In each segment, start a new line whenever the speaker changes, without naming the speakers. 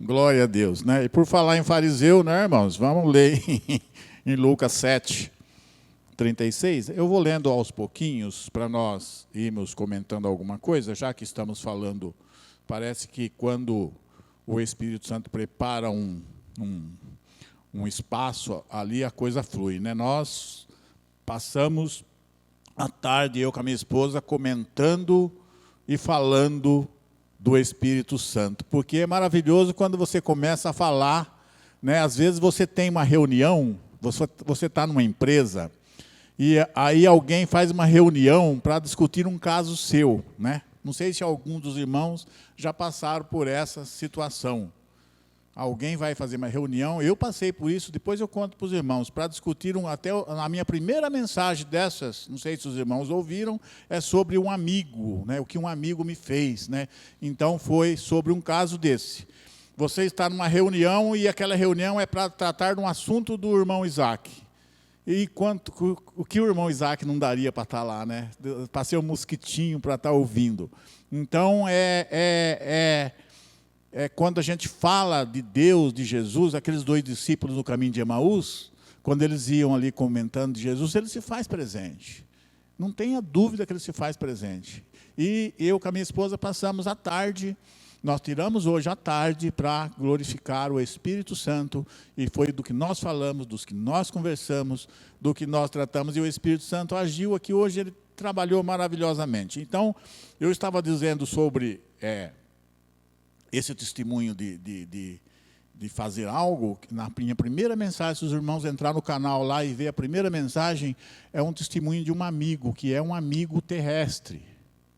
Glória a Deus, né? E por falar em fariseu, né, irmãos? Vamos ler em Lucas 7, 36. Eu vou lendo aos pouquinhos para nós irmos comentando alguma coisa, já que estamos falando. Parece que quando o Espírito Santo prepara um espaço, ali a coisa flui, né? Nós passamos a tarde, eu com a minha esposa, comentando e falando do Espírito Santo, porque é maravilhoso quando você começa a falar, né? Às vezes você tem uma reunião, você está numa empresa, e aí alguém faz uma reunião para discutir um caso seu, né? Não sei se alguns dos irmãos já passaram por essa situação. Alguém vai fazer uma reunião, eu passei por isso, depois eu conto para os irmãos, para discutir, até a minha primeira mensagem dessas, não sei se os irmãos ouviram, é sobre um amigo, né, o que um amigo me fez, né? Então foi sobre um caso desse. Você está numa reunião e aquela reunião é para tratar de um assunto do irmão Isaac. E o que o irmão Isaac não daria para estar lá, né? Para ser um mosquitinho, para estar ouvindo. Então, quando a gente fala de Deus, de Jesus, aqueles dois discípulos no caminho de Emaús, quando eles iam ali comentando de Jesus, ele se faz presente. Não tenha dúvida que ele se faz presente. E eu com a minha esposa passamos a tarde, nós tiramos hoje a tarde para glorificar o Espírito Santo, e foi do que nós falamos, dos que nós conversamos, do que nós tratamos, e o Espírito Santo agiu aqui hoje, ele trabalhou maravilhosamente. Então, eu estava dizendo sobre esse testemunho de fazer algo. Na minha primeira mensagem, se os irmãos entrarem no canal lá e ver a primeira mensagem, é um testemunho de um amigo, que é um amigo terrestre.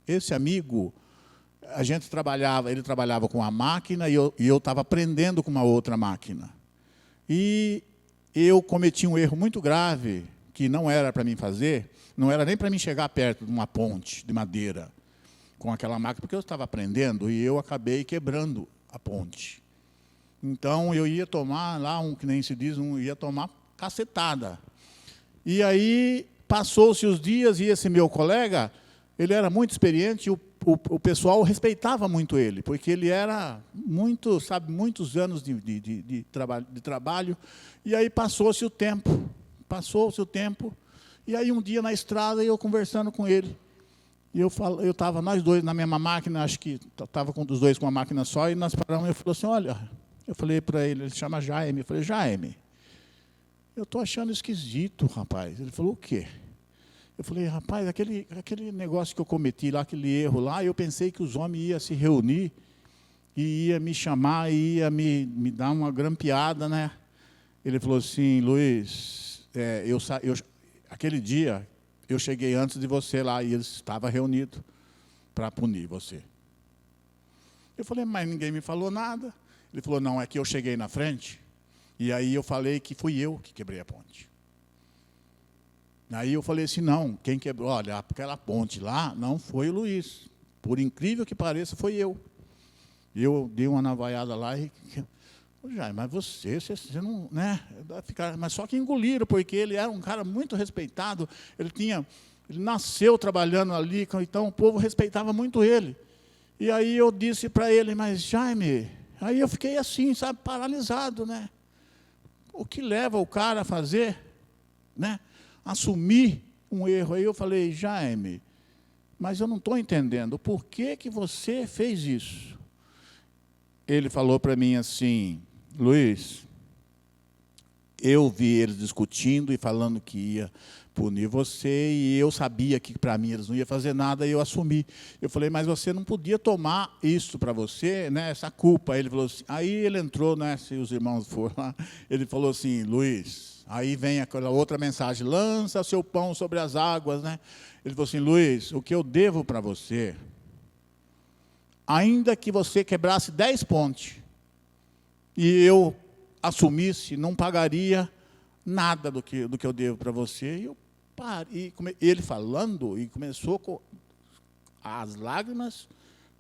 Esse amigo, ele trabalhava com a máquina e eu estava aprendendo com uma outra máquina. E eu cometi um erro muito grave, que não era para mim fazer, não era nem para mim chegar perto de uma ponte de madeira, com aquela máquina, porque eu estava aprendendo e eu acabei quebrando a ponte. Então, eu ia tomar lá, que nem se diz, ia tomar cacetada. E aí, passou-se os dias e esse meu colega, ele era muito experiente e o pessoal respeitava muito ele, porque ele era muitos anos de trabalho. E aí, passou-se o tempo, e aí um dia na estrada, eu conversando com ele, e eu estava nós dois na mesma máquina, acho que estava com os dois com uma máquina só, e nós paramos, e ele falou assim, olha, eu falei para ele chama Jaime, eu falei, Jaime, eu estou achando esquisito, rapaz. Ele falou, o quê? Eu falei, rapaz, aquele negócio que eu cometi lá, aquele erro lá, eu pensei que os homens iam se reunir, e ia me chamar, e ia me dar uma grampeada, né? Ele falou assim, Luiz, aquele dia, eu cheguei antes de você lá e eles estavam reunidos para punir você. Eu falei, mas ninguém me falou nada. Ele falou, não, é que eu cheguei na frente e aí eu falei que fui eu que quebrei a ponte. Aí eu falei assim, não, quem quebrou, olha, aquela ponte lá não foi o Luiz. Por incrível que pareça, foi eu. Eu dei uma navaiada lá e... mas você não, né? Mas só que engoliram, porque ele era um cara muito respeitado, ele nasceu trabalhando ali, então o povo respeitava muito ele. E aí eu disse para ele, mas Jaime, aí eu fiquei assim, sabe, paralisado, né? O que leva o cara a fazer, né? Assumir um erro. Aí eu falei, Jaime, mas eu não estou entendendo, por que você fez isso? Ele falou para mim assim, Luiz, eu vi eles discutindo e falando que ia punir você, e eu sabia que para mim eles não iam fazer nada, e eu assumi. Eu falei, mas você não podia tomar isso para você, né, essa culpa. Ele falou assim, aí ele entrou, né, se os irmãos foram lá, ele falou assim, Luiz, aí vem aquela outra mensagem, lança seu pão sobre as águas, né? Ele falou assim, Luiz, o que eu devo para você, ainda que você quebrasse 10 pontes, e eu assumisse, não pagaria nada do que eu devo para você. E eu parei, ele falando, e começou com as lágrimas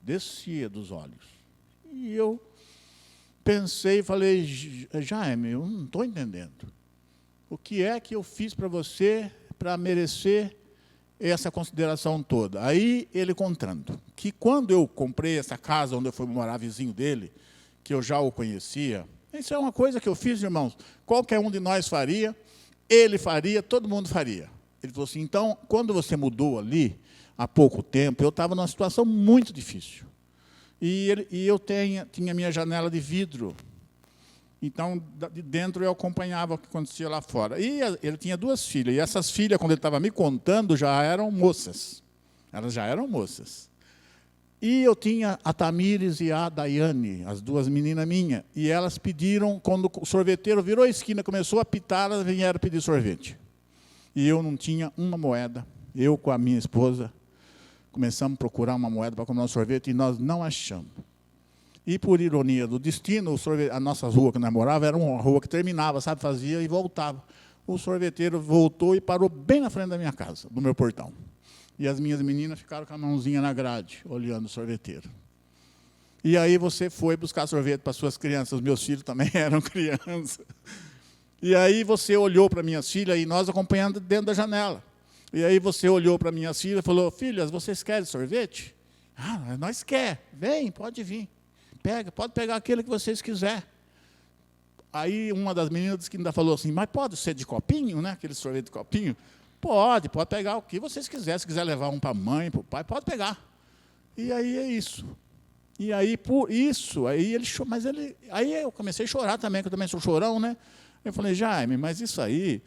desciam dos olhos. E eu pensei e falei, Jaime, eu não estou entendendo. O que é que eu fiz para você para merecer essa consideração toda? Aí ele contando que quando eu comprei essa casa onde eu fui morar vizinho dele, que eu já o conhecia. Isso é uma coisa que eu fiz, irmãos. Qualquer um de nós faria, ele faria, todo mundo faria. Ele falou assim, então, quando você mudou ali, há pouco tempo, eu estava numa situação muito difícil. E eu tinha minha janela de vidro. Então, de dentro eu acompanhava o que acontecia lá fora. E ele tinha 2 filhas. E essas filhas, quando ele estava me contando, já eram moças. Elas já eram moças. E eu tinha a Tamires e a Daiane, as 2 meninas minhas. E elas pediram, quando o sorveteiro virou a esquina, começou a apitar, elas vieram pedir sorvete. E eu não tinha uma moeda. Eu com a minha esposa começamos a procurar uma moeda para comprar um sorvete e nós não achamos. E, por ironia do destino, a nossa rua que nós morávamos era uma rua que terminava, sabe, fazia e voltava. O sorveteiro voltou e parou bem na frente da minha casa, do meu portão. E as minhas meninas ficaram com a mãozinha na grade, olhando o sorveteiro. E aí você foi buscar sorvete para suas crianças. Os meus filhos também eram crianças. E aí você olhou para minhas filhas e nós acompanhando dentro da janela. E aí você olhou para minhas filhas e falou, filhas, vocês querem sorvete? Ah, nós quer. Vem, pode vir. Pode pegar aquele que vocês quiserem. Aí uma das meninas que ainda falou assim, mas pode ser de copinho, né? Aquele sorvete de copinho? Pode pegar o que vocês quiserem. Se quiser levar um para a mãe, para o pai, pode pegar. E aí é isso. E aí, por isso, aí eu comecei a chorar também, que eu também sou chorão, né? Eu falei, Jaime, mas isso aí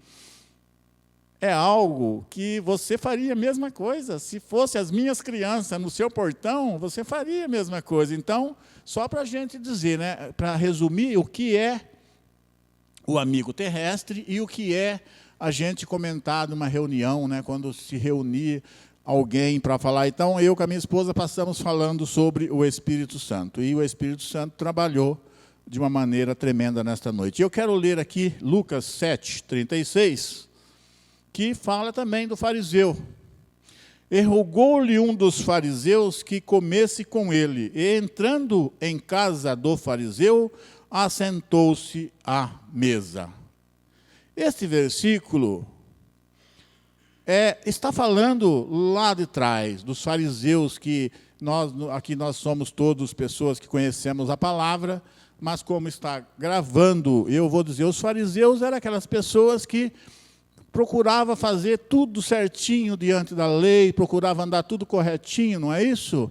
é algo que você faria a mesma coisa. Se fosse as minhas crianças no seu portão, você faria a mesma coisa. Então, só para a gente dizer, né, para resumir, o que é o amigo terrestre e o que é a gente comentar numa reunião, né, quando se reunir alguém para falar. Então, eu com a minha esposa passamos falando sobre o Espírito Santo. E o Espírito Santo trabalhou de uma maneira tremenda nesta noite. Eu quero ler aqui Lucas 7:36, que fala também do fariseu. E rogou-lhe um dos fariseus que comesse com ele. E entrando em casa do fariseu, assentou-se à mesa. Este versículo está falando lá de trás, dos fariseus, que aqui nós somos todos pessoas que conhecemos a palavra, mas como está gravando, eu vou dizer, os fariseus eram aquelas pessoas que procurava fazer tudo certinho diante da lei, procurava andar tudo corretinho, não é isso?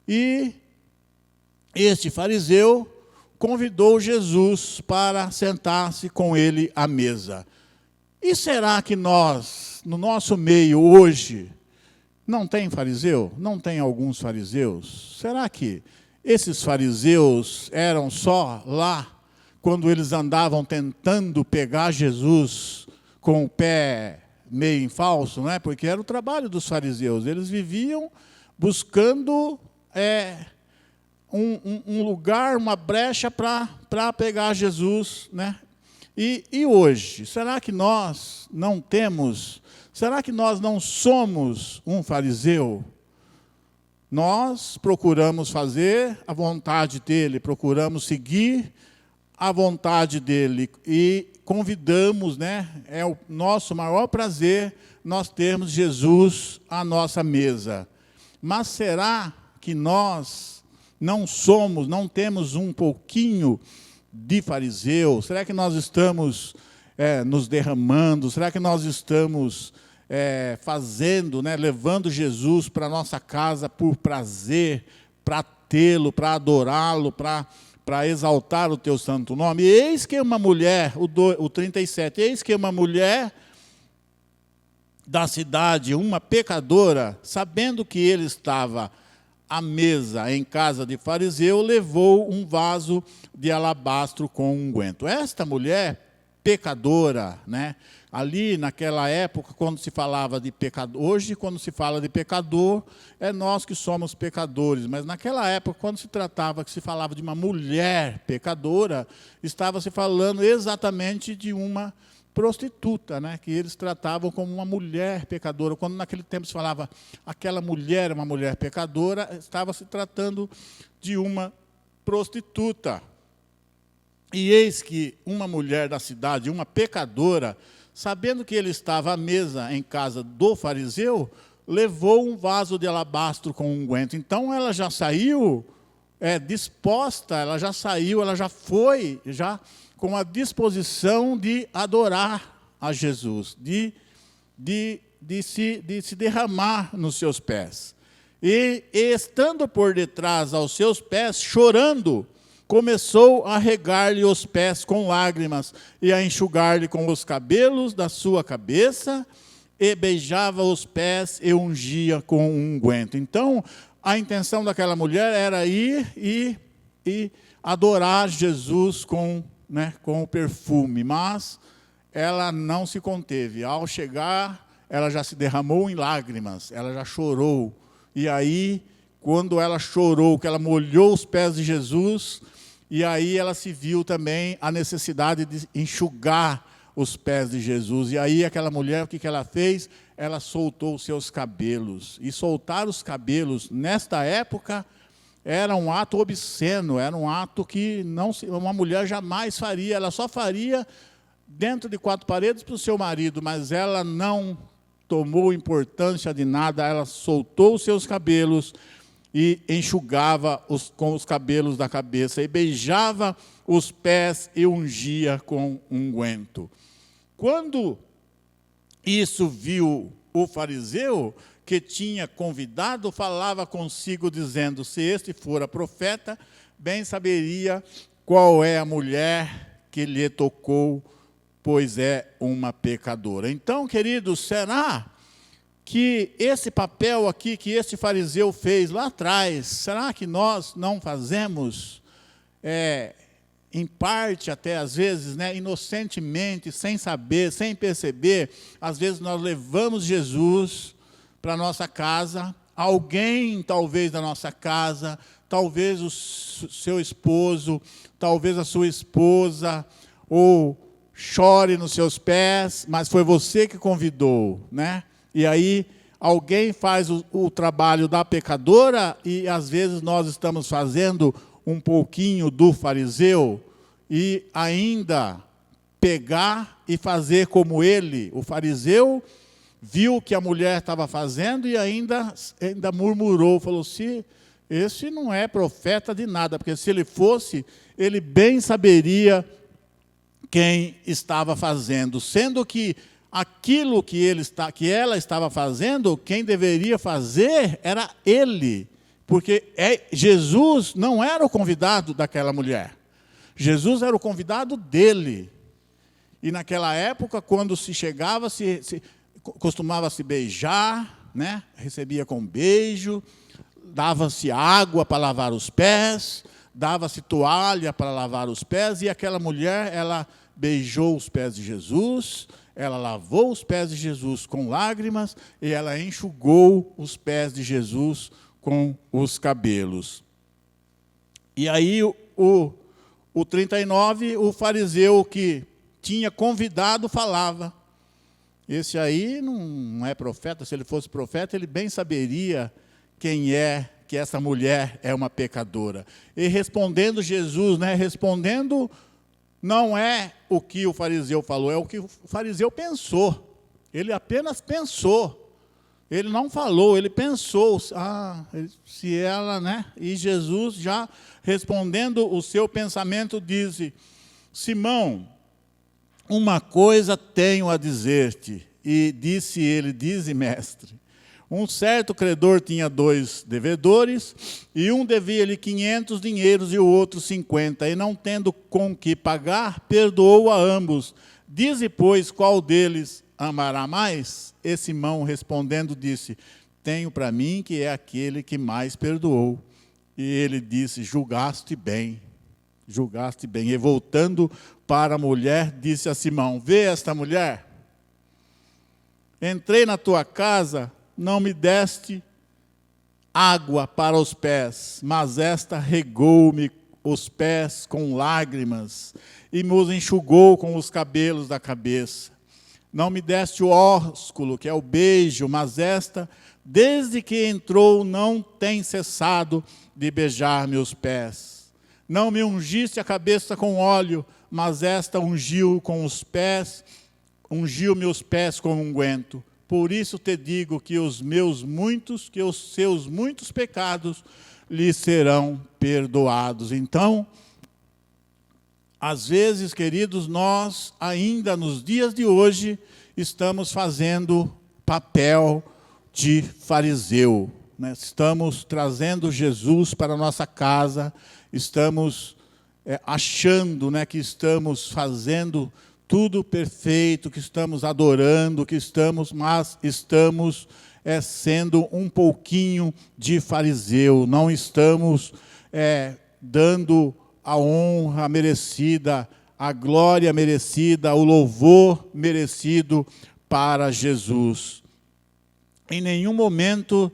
E este fariseu convidou Jesus para sentar-se com ele à mesa. E será que nós, no nosso meio hoje, não tem fariseu? Não tem alguns fariseus? Será que esses fariseus eram só lá, quando eles andavam tentando pegar Jesus com o pé meio em falso, não é? Porque era o trabalho dos fariseus. Eles viviam buscando um lugar, uma brecha para pegar Jesus, né? E hoje, será que nós não temos, será que nós não somos um fariseu? Nós procuramos fazer a vontade dele, procuramos seguir a vontade dele e convidamos, né? É o nosso maior prazer nós termos Jesus à nossa mesa. Mas será que nós não temos um pouquinho de fariseu? Será que nós estamos nos derramando? Será que nós estamos fazendo, né, levando Jesus para a nossa casa por prazer, para tê-lo, para adorá-lo, para exaltar o teu santo nome? E eis que uma mulher, o 37, eis que uma mulher da cidade, uma pecadora, sabendo que ele estava à mesa em casa de fariseu, levou um vaso de alabastro com unguento. Esta mulher pecadora, né? Ali naquela época, quando se falava de pecador, hoje quando se fala de pecador, é nós que somos pecadores, mas naquela época, quando que se falava de uma mulher pecadora, estava se falando exatamente de uma prostituta, né? Que eles tratavam como uma mulher pecadora. Quando naquele tempo se falava aquela mulher, uma mulher pecadora, estava se tratando de uma prostituta. E eis que uma mulher da cidade, uma pecadora, sabendo que ele estava à mesa em casa do fariseu, levou um vaso de alabastro com unguento. Então ela já saiu disposta, ela já saiu, ela já foi, já com a disposição de adorar a Jesus, de se derramar nos seus pés. E estando por detrás aos seus pés, chorando, começou a regar-lhe os pés com lágrimas e a enxugar-lhe com os cabelos da sua cabeça, e beijava os pés e ungia com um unguento. Então, a intenção daquela mulher era ir e adorar Jesus com o perfume, mas ela não se conteve. Ao chegar, ela já se derramou em lágrimas, ela já chorou. E aí, quando ela chorou, que ela molhou os pés de Jesus, e aí ela se viu também a necessidade de enxugar os pés de Jesus. E aí aquela mulher, o que ela fez? Ela soltou os seus cabelos. E soltar os cabelos, nesta época, era um ato obsceno, era um ato que uma mulher jamais faria. Ela só faria dentro de quatro paredes para o seu marido, mas ela não tomou importância de nada, ela soltou os seus cabelos e enxugava com os cabelos da cabeça, e beijava os pés e ungia com unguento. Quando isso viu o fariseu, que tinha convidado, falava consigo, dizendo: se este fora profeta, bem saberia qual é a mulher que lhe tocou, pois é uma pecadora. Então, queridos, será que esse papel aqui que este fariseu fez lá atrás, será que nós não fazemos, em parte até às vezes, inocentemente, sem saber, sem perceber? Às vezes nós levamos Jesus para a nossa casa, alguém talvez da nossa casa, talvez o seu esposo, talvez a sua esposa, ou chore nos seus pés, mas foi você que convidou, E aí alguém faz o trabalho da pecadora, e às vezes nós estamos fazendo um pouquinho do fariseu, e ainda pegar e fazer como ele. O fariseu viu o que a mulher estava fazendo e ainda murmurou, falou: se esse não é profeta de nada, porque se ele fosse, ele bem saberia quem estava fazendo, sendo que aquilo que ela estava fazendo, quem deveria fazer era ele, porque Jesus não era o convidado daquela mulher, Jesus era o convidado dele. E naquela época, quando se chegava, costumava se beijar, recebia com beijo, dava-se água para lavar os pés, dava-se toalha para lavar os pés, e aquela mulher, ela beijou os pés de Jesus, ela lavou os pés de Jesus com lágrimas, e ela enxugou os pés de Jesus com os cabelos. E aí o 39, o fariseu que tinha convidado falava: esse aí não é profeta, se ele fosse profeta, ele bem saberia quem é, que essa mulher é uma pecadora. E respondendo Jesus, respondendo, não é o que o fariseu falou, é o que o fariseu pensou. Ele apenas pensou. Ele não falou, ele pensou. Se ela, E Jesus, já respondendo o seu pensamento, disse: Simão, uma coisa tenho a dizer-te. E disse ele: dize, mestre. Um certo credor tinha 2 devedores, e um devia-lhe 500 dinheiros e o outro 50, e não tendo com que pagar, perdoou a ambos. Dize, pois, qual deles amará mais? E Simão, respondendo, disse: tenho para mim que é aquele que mais perdoou. E ele disse: julgaste bem, julgaste bem. E voltando para a mulher, disse a Simão: vê esta mulher? Entrei na tua casa, não me deste água para os pés, mas esta regou-me os pés com lágrimas e me os enxugou com os cabelos da cabeça. Não me deste o ósculo, que é o beijo, mas esta, desde que entrou, não tem cessado de beijar meus pés. Não me ungiste a cabeça com óleo, mas esta ungiu com os pés, ungiu meus pés com unguento. Por isso te digo que os seus muitos pecados lhe serão perdoados. Então, às vezes, queridos, nós ainda nos dias de hoje estamos fazendo papel de fariseu, né? Estamos trazendo Jesus para a nossa casa, estamos achando, né, que estamos fazendo tudo perfeito, que estamos adorando, mas estamos sendo um pouquinho de fariseu, não estamos dando a honra merecida, a glória merecida, o louvor merecido para Jesus. Em nenhum momento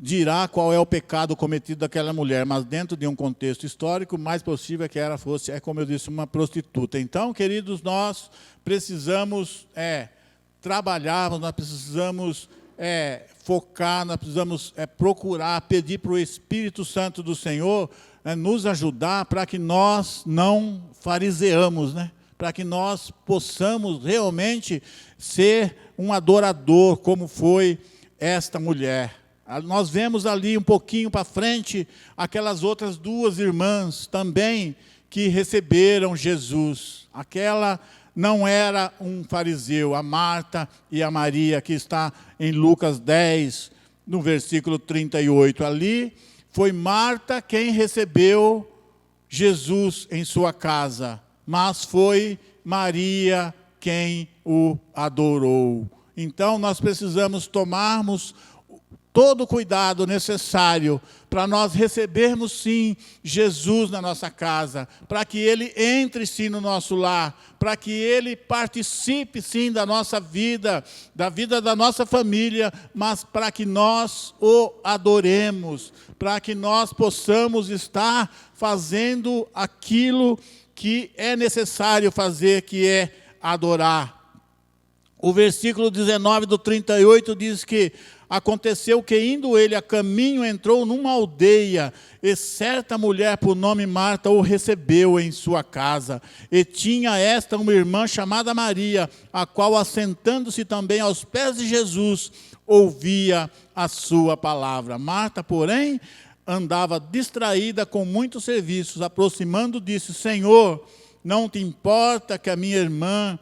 dirá qual é o pecado cometido daquela mulher, mas dentro de um contexto histórico, o mais possível é que ela fosse, como eu disse, uma prostituta. Então, queridos, nós precisamos trabalhar, nós precisamos focar, nós precisamos procurar, pedir para o Espírito Santo do Senhor nos ajudar para que nós não fariseamos, né? Para que nós possamos realmente ser um adorador, como foi esta mulher. Nós vemos ali um pouquinho para frente, aquelas outras duas irmãs também que receberam Jesus. Aquela não era um fariseu, a Marta e a Maria, que está em Lucas 10, no versículo 38. Ali foi Marta quem recebeu Jesus em sua casa, mas foi Maria quem o adorou. Então, nós precisamos tomarmos todo o cuidado necessário para nós recebermos, sim, Jesus na nossa casa, para que Ele entre, sim, no nosso lar, para que Ele participe, sim, da nossa vida, da vida da nossa família, mas para que nós o adoremos, para que nós possamos estar fazendo aquilo que é necessário fazer, que é adorar. O versículo 19 do 38 diz que aconteceu que, indo ele a caminho, entrou numa aldeia, e certa mulher, por nome Marta, o recebeu em sua casa. E tinha esta uma irmã chamada Maria, a qual, assentando-se também aos pés de Jesus, ouvia a sua palavra. Marta, porém, andava distraída com muitos serviços. Aproximando, disse: Senhor, não te importa que a minha irmã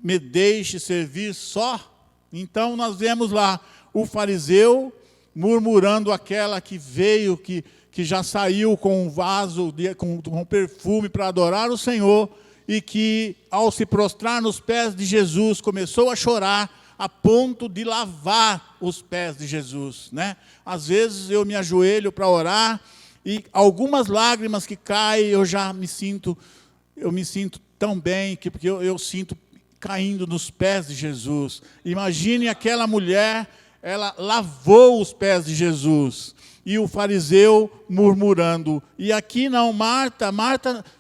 me deixe servir só? Então nós vemos lá o fariseu murmurando aquela que veio, que já saiu com um vaso, com perfume para adorar o Senhor, e que ao se prostrar nos pés de Jesus, começou a chorar a ponto de lavar os pés de Jesus, né? Às vezes eu me ajoelho para orar, e algumas lágrimas que caem, eu me sinto tão bem, porque eu sinto caindo nos pés de Jesus. Imagine aquela mulher, ela lavou os pés de Jesus, e o fariseu murmurando. E aqui não, Marta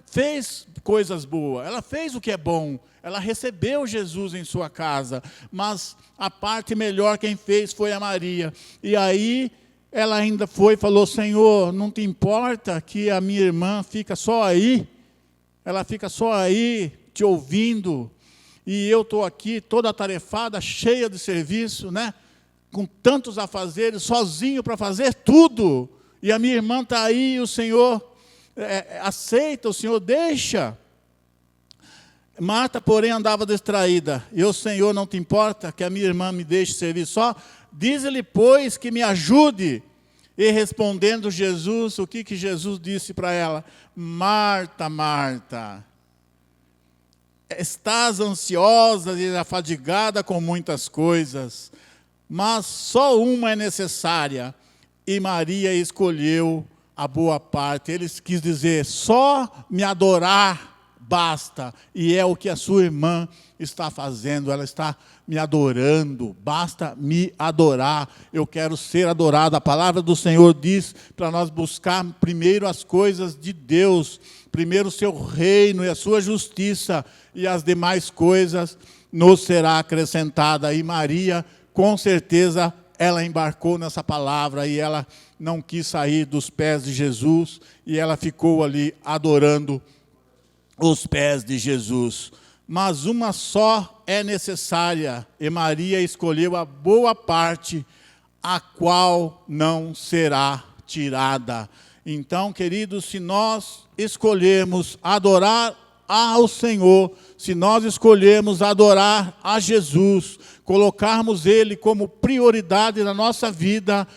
fez coisas boas, ela fez o que é bom, ela recebeu Jesus em sua casa, mas a parte melhor quem fez foi a Maria. E aí ela ainda foi e falou: Senhor, não te importa que a minha irmã fica só aí? Ela fica só aí te ouvindo, e eu estou aqui toda atarefada, cheia de serviço, né? Com tantos afazeres, sozinho para fazer tudo, e a minha irmã está aí, e o Senhor aceita, o Senhor deixa. Marta, porém, andava distraída. E o Senhor: não te importa que a minha irmã me deixe servir só? Diz-lhe, pois, que me ajude. E respondendo Jesus, o que Jesus disse para ela? Marta, Marta, estás ansiosa e afadigada com muitas coisas, mas só uma é necessária, e Maria escolheu a boa parte. Ele quis dizer: só me adorar basta, e é o que a sua irmã está fazendo, ela está me adorando, basta me adorar, eu quero ser adorado. A palavra do Senhor diz para nós buscar primeiro as coisas de Deus, primeiro o seu reino e a sua justiça, e as demais coisas nos será acrescentada. E Maria, com certeza, ela embarcou nessa palavra, e ela não quis sair dos pés de Jesus, e ela ficou ali adorando os pés de Jesus. Mas uma só é necessária, e Maria escolheu a boa parte, a qual não será tirada. Então, queridos, se nós escolhermos adorar ao Senhor, se nós escolhermos adorar a Jesus, colocarmos Ele como prioridade na nossa vida,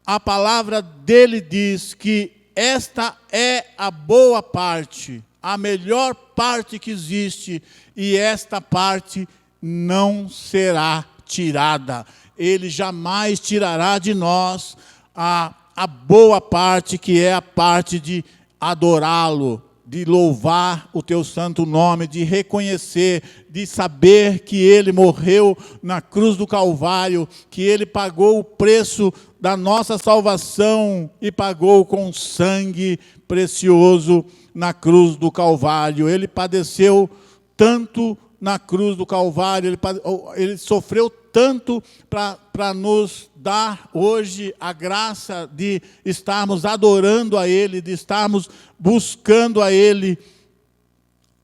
a palavra dele diz que esta é a boa parte, a melhor parte que existe, e esta parte não será tirada. Ele jamais tirará de nós a boa parte, que é a parte de adorá-lo, de louvar o teu santo nome, de reconhecer, de saber que Ele morreu na cruz do Calvário, que Ele pagou o preço da nossa salvação e pagou com sangue precioso na cruz do Calvário. Ele padeceu tanto na cruz do Calvário, ele sofreu tanto para nos dar hoje a graça de estarmos adorando a Ele, de estarmos buscando a Ele.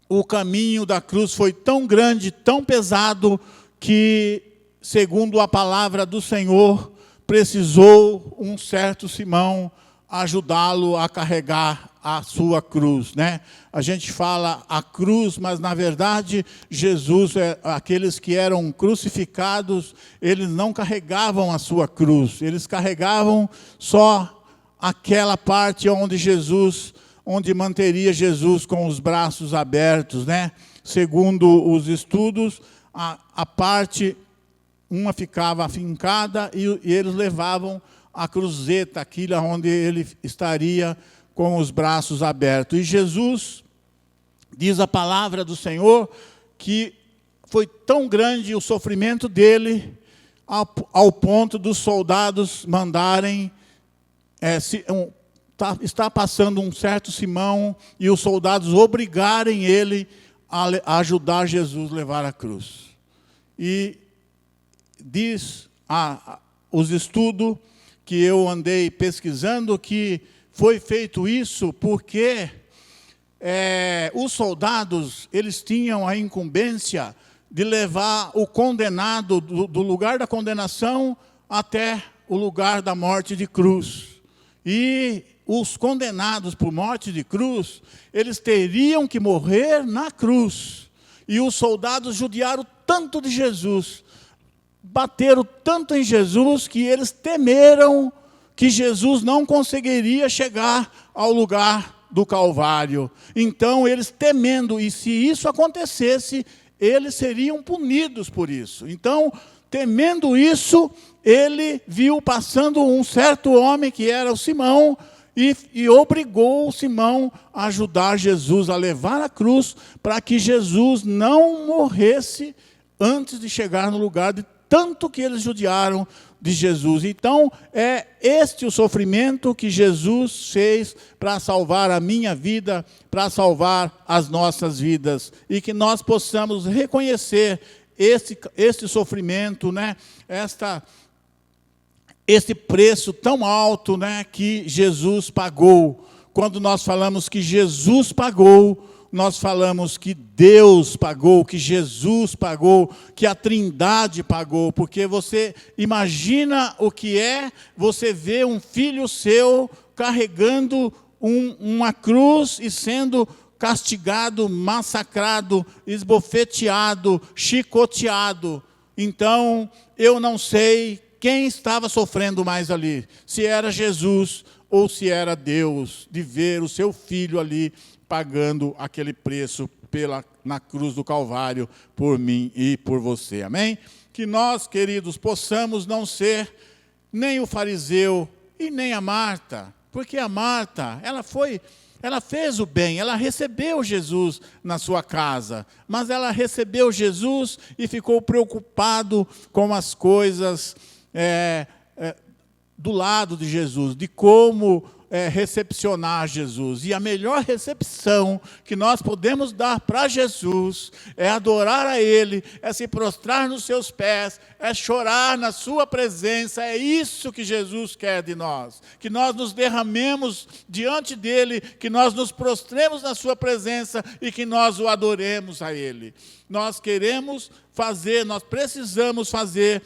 O caminho da cruz foi tão grande, tão pesado, que, segundo a palavra do Senhor, precisou um certo Simão ajudá-lo a carregar a sua cruz, né? A gente fala a cruz, mas na verdade Jesus, aqueles que eram crucificados, eles não carregavam a sua cruz, eles carregavam só aquela parte onde manteria Jesus com os braços abertos, né? Segundo os estudos, a parte, uma ficava afincada e eles levavam a cruzeta, aquilo onde ele estaria com os braços abertos. E Jesus, diz a palavra do Senhor, que foi tão grande o sofrimento dele, ao ponto dos soldados mandarem, está passando um certo Simão, e os soldados obrigarem ele a ajudar Jesus a levar a cruz. E diz os estudos que eu andei pesquisando, que foi feito isso porque os soldados, eles tinham a incumbência de levar o condenado do lugar da condenação até o lugar da morte de cruz. E os condenados por morte de cruz, eles teriam que morrer na cruz. E os soldados judiaram tanto de Jesus, bateram tanto em Jesus, que eles temeram que Jesus não conseguiria chegar ao lugar do Calvário. Então, eles temendo, e se isso acontecesse, eles seriam punidos por isso. Então, temendo isso, ele viu passando um certo homem, que era o Simão, e obrigou o Simão a ajudar Jesus a levar a cruz, para que Jesus não morresse antes de chegar no lugar, de tanto que eles judiaram de Jesus. Então, é este o sofrimento que Jesus fez para salvar a minha vida, para salvar as nossas vidas. E que nós possamos reconhecer este sofrimento, né? Este preço tão alto, né, que Jesus pagou. Quando nós falamos que Jesus pagou, nós falamos que Deus pagou, que Jesus pagou, que a Trindade pagou, porque você imagina o que é você ver um filho seu carregando uma cruz e sendo castigado, massacrado, esbofeteado, chicoteado. Então, eu não sei quem estava sofrendo mais ali, se era Jesus ou se era Deus, de ver o seu filho ali pagando aquele preço na cruz do Calvário por mim e por você. Amém? Que nós, queridos, possamos não ser nem o fariseu e nem a Marta, porque a Marta, ela fez o bem, ela recebeu Jesus na sua casa, mas ela recebeu Jesus e ficou preocupado com as coisas do lado de Jesus, de como recepcionar Jesus. E a melhor recepção que nós podemos dar para Jesus é adorar a Ele, é se prostrar nos seus pés, é chorar na sua presença. É isso que Jesus quer de nós, que nós nos derramemos diante dEle, que nós nos prostremos na sua presença e que nós o adoremos a Ele. Nós queremos fazer, nós precisamos fazer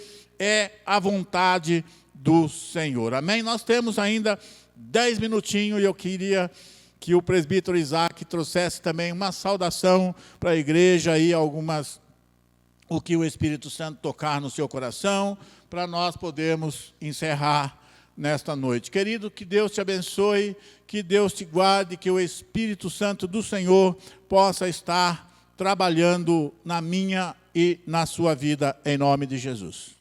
a vontade do Senhor. Amém? Nós temos ainda 10 minutinhos e eu queria que o presbítero Isaac trouxesse também uma saudação para a igreja e o que o Espírito Santo tocar no seu coração, para nós podermos encerrar nesta noite. Querido, que Deus te abençoe, que Deus te guarde, que o Espírito Santo do Senhor possa estar trabalhando na minha e na sua vida, em nome de Jesus.